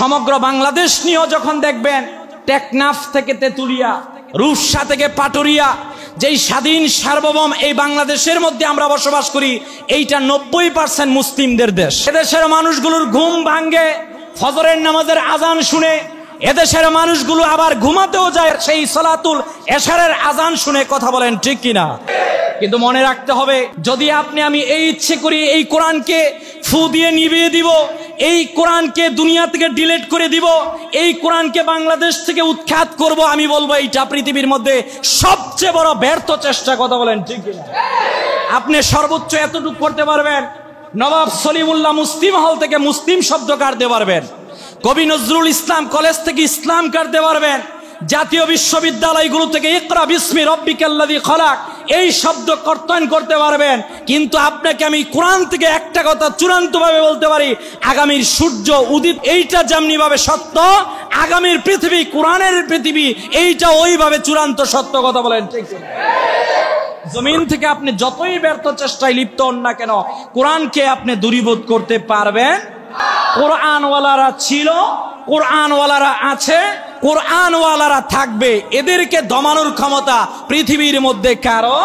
সমগ্র বাংলাদেশ নিয়েও যখন দেখবেন, টেকনাফ থেকে তেতুলিয়া, রূপসা থেকে পাটুরিয়া, যেই স্বাধীন সার্বভৌম এই বাংলাদেশের মধ্যে আমরা বসবাস করি, এইটা 90% মুসলিমদের দেশ। এদেশের মানুষগুলোর ঘুম ভাঙ্গে ফজরের নামাজের আজান শুনে, এদেশের মানুষগুলো আবার ঘুমাতেও যায় সেই সালাতুল এশারের আজান শুনে। কথা বলেন ঠিক কিনা? কিন্তু মনে রাখতে হবে, যদি আপনি আমি এই ইচ্ছে করি এই কোরআনকে ফু দিয়ে নিভিয়ে দিব, এই কোরআনকে দুনিয়া থেকে ডিলিট করে দিব, এই কোরআনকে বাংলাদেশ থেকে উৎখাত করব, আমি বলবো এইটা পৃথিবীর মধ্যে সবচেয়ে বড় ব্যর্থ চেষ্টা। কথা বলেন ঠিক কিনা? আপনি সর্বোচ্চ এতটুকু করতে পারবেন, নবাব সলিমুল্লাহ মুসলিম হল থেকে মুসলিম শব্দ কাটতে পারবেন, কবি নজরুল ইসলাম কলেজ থেকে ইসলাম কাটতে পারবেন, জাতীয় বিশ্ববিদ্যালয়গুলো থেকে ইকরা বিসমি রব্বিকাল্লাযী খলাক এই শব্দ কর্তন করতে পারবেন। কিন্তু আপনাকে আমি কোরআন থেকে একটা কথা চূড়ান্তভাবে বলতে পারি, আগামীর সূর্য উদিত এইটা যেমনি ভাবে সত্য, আগামীর পৃথিবী কোরআনের পৃথিবী এইটা ওইভাবে চূড়ান্ত সত্য। কথা বলেন ঠিক? জমিন থেকে আপনি যতই ব্যর্থ চেষ্টায় লিপ্ত হন না কেন, কোরআনকে আপনি দূরীভূত করতে পারবেন। কোরআনওয়ালারা ছিল, কোরআনওয়ালারা আছে, কোরআনওয়ালারা থাকবে, এদেরকে দমানোর ক্ষমতা পৃথিবীর মধ্যে কারো